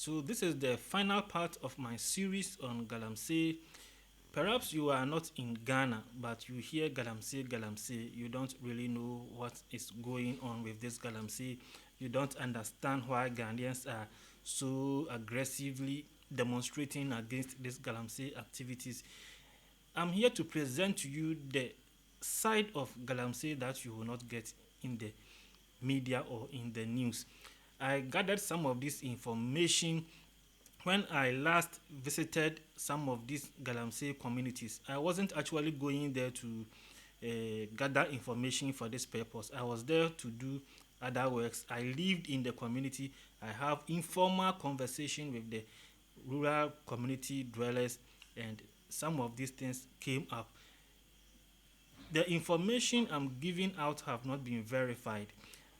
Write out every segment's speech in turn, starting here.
So this is the final part of my series on Galamsey. Perhaps you are not in Ghana, but you hear Galamsey, Galamsey. You don't really know what is going on with this Galamsey. You don't understand why Ghanaians are so aggressively demonstrating against this Galamsey activities. I'm here to present to you the side of Galamsey that you will not get in the media or in the news. I gathered some of this information when I last visited some of these Galamsey communities. I wasn't actually going there to gather information for this purpose. I was there to do other works. I lived in the community. I have informal conversation with the rural community dwellers, and some of these things came up. The information I'm giving out have not been verified.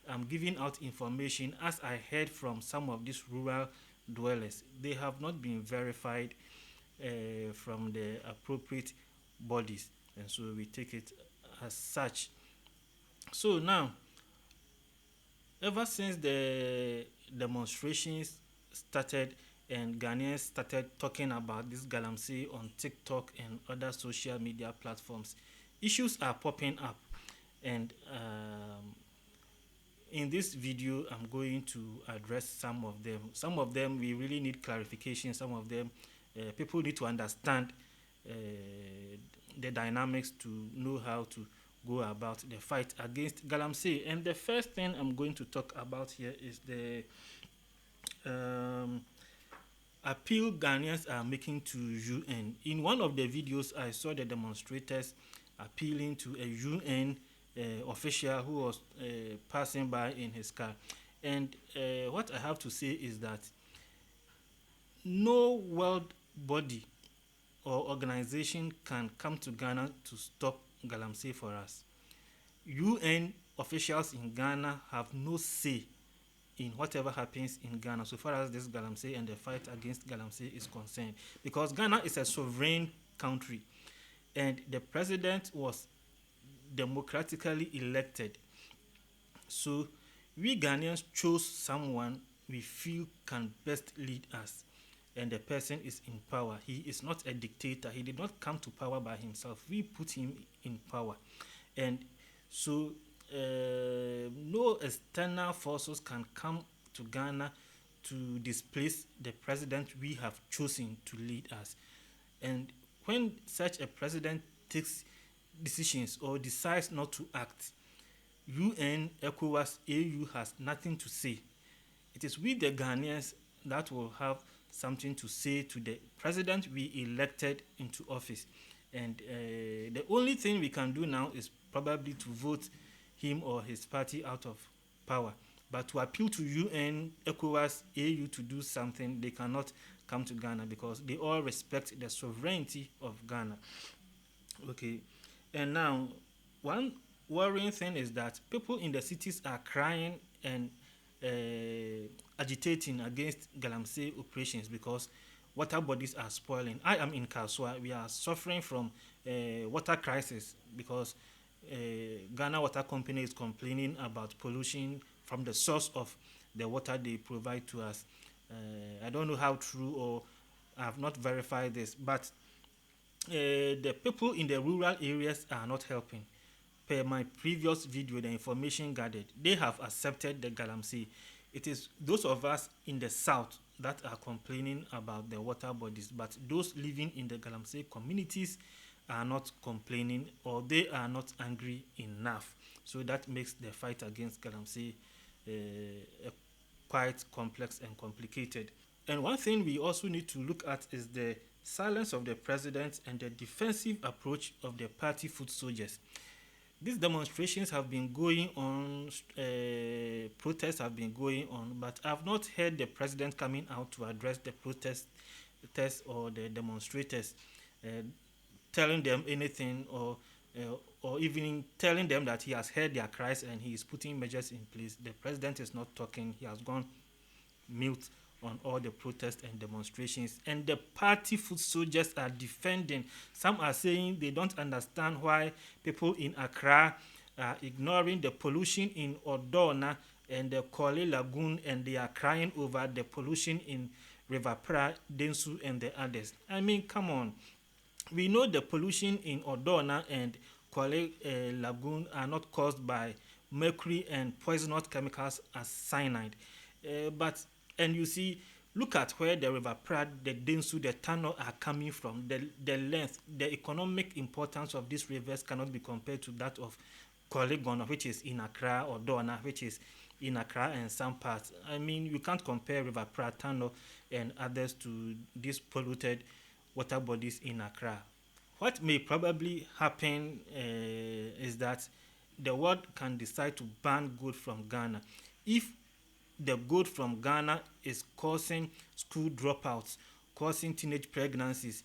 I'm giving out information as I heard from some of these rural dwellers. They have not been verified from the appropriate bodies, and so we take it as such. So now, ever since the demonstrations started and Ghanaians started talking about this Galamsey on TikTok and other social media platforms, issues are popping up. And in this video, I'm going to address some of them. Some of them we really need clarification. Some of them people need to understand uh, the dynamics to know how to go about the fight against Galamsey. And the first thing I'm going to talk about here is the um, appeal Ghanaians are making to UN. In one of the videos, I saw the demonstrators appealing to a UN official who was passing by in his car. And what I have to say is that no world body or organization can come to Ghana to stop Galamsey for us. UN officials in Ghana have no say in whatever happens in Ghana so far as this Galamsey and the fight against Galamsey is concerned, because Ghana is a sovereign country and the president was democratically elected. So we Ghanaians chose someone we feel can best lead us, and the person is in power. He is not a dictator. He did not come to power by himself. We put him in power. And so no external forces can come to Ghana to displace the president we have chosen to lead us. And when such a president takes decisions or decides not to act, UN, ECOWAS, AU has nothing to say. It is we the Ghanaians that will have something to say to the president we elected into office. And the only thing we can do now is probably to vote him or his party out of power. But to appeal to UN, ECOWAS, AU to do something, they cannot come to Ghana because they all respect the sovereignty of Ghana. Okay, and now one worrying thing is that people in the cities are crying and agitating against Galamsey operations because water bodies are spoiling. I am in Kaswa. We are suffering from water crisis because Ghana Water Company is complaining about pollution from the source of the water they provide to us. I don't know how true, or I have not verified this, but the people in the rural areas are not helping. Per my previous video, the information gathered, they have accepted the Galamsey. It is those of us in the south that are complaining about the water bodies, but those living in the Galamsey communities are not complaining, or they are not angry enough. So that makes the fight against Galamsey quite complex and complicated. And one thing we also need to look at is the silence of the president and the defensive approach of the party foot soldiers. These demonstrations have been going on, protests have been going on, but I've not heard the president coming out to address the protesters or the demonstrators, telling them anything, or even telling them that he has heard their cries and he is putting measures in place. The president is not talking. He has gone mute on all the protests and demonstrations, and the party foot soldiers are defending. Some are saying they don't understand why people in Accra are ignoring the pollution in Odona and the Korle Lagoon, and they are crying over the pollution in River Pra, Densu, and the others. I mean, come on. We know the pollution in Odona and Kwale Lagoon are not caused by mercury and poisonous chemicals as cyanide. But and you see, look at where the River Pratt, the Densu, the Tano are coming from. The length, the economic importance of these rivers cannot be compared to that of Kwale Gono, which is in Accra, or Dona, which is in Accra and some parts. I mean, you can't compare River Pratt, Tano, and others to these polluted water bodies in Accra. What may probably happen is that the world can decide to ban gold from Ghana if the gold from Ghana is causing school dropouts, causing teenage pregnancies,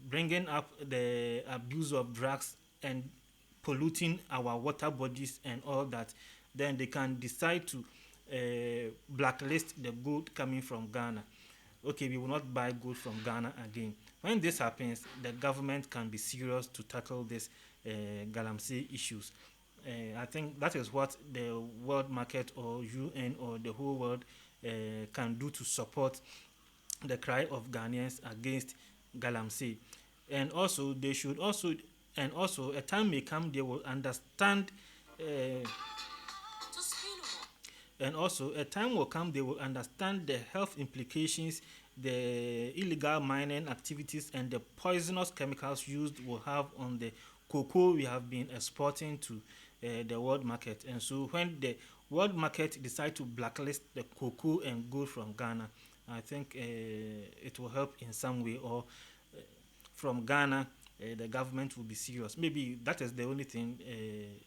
bringing up the abuse of drugs, and polluting our water bodies and all that. Then they can decide to blacklist the gold coming from Ghana. Okay, we will not buy gold from Ghana again. When this happens, the government can be serious to tackle this Galamsey issues. I think that is what the world market or UN or the whole world can do to support the cry of Ghanaians against Galamsey. And also, they should also, and also, a time may come they will understand uh, and also a time will come they will understand the health implications the illegal mining activities and the poisonous chemicals used will have on the cocoa we have been exporting to the world market. And so when the world market decide to blacklist the cocoa and gold from Ghana, I think it will help in some way. Or from Ghana, the government will be serious. Maybe that is the only thing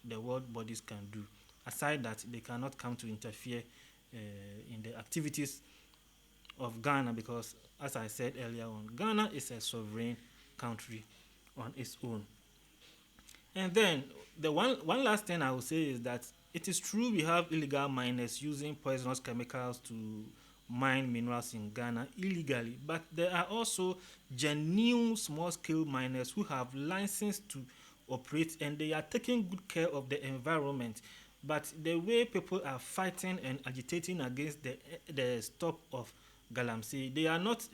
the world bodies can do. Aside that, they cannot come to interfere in the activities of Ghana because, as I said earlier on, Ghana is a sovereign country on its own. And then the one last thing I will say is that it is true we have illegal miners using poisonous chemicals to mine minerals in Ghana illegally, but there are also genuine small scale miners who have license to operate and they are taking good care of the environment. But the way people are fighting and agitating against the stop of Galamsey, they are not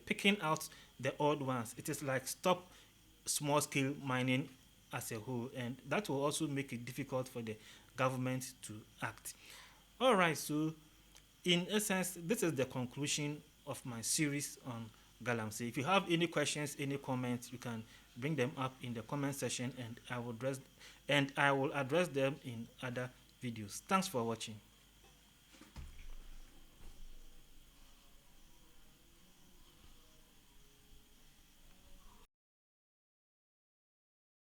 picking out the odd ones. It is like stop small scale mining as a whole, and that will also make it difficult for the government to act. All right, so in essence, this is the conclusion of my series on Galamsey. If you have any questions, any comments, you can bring them up in the comment section, and I will address them in other videos. Thanks for watching.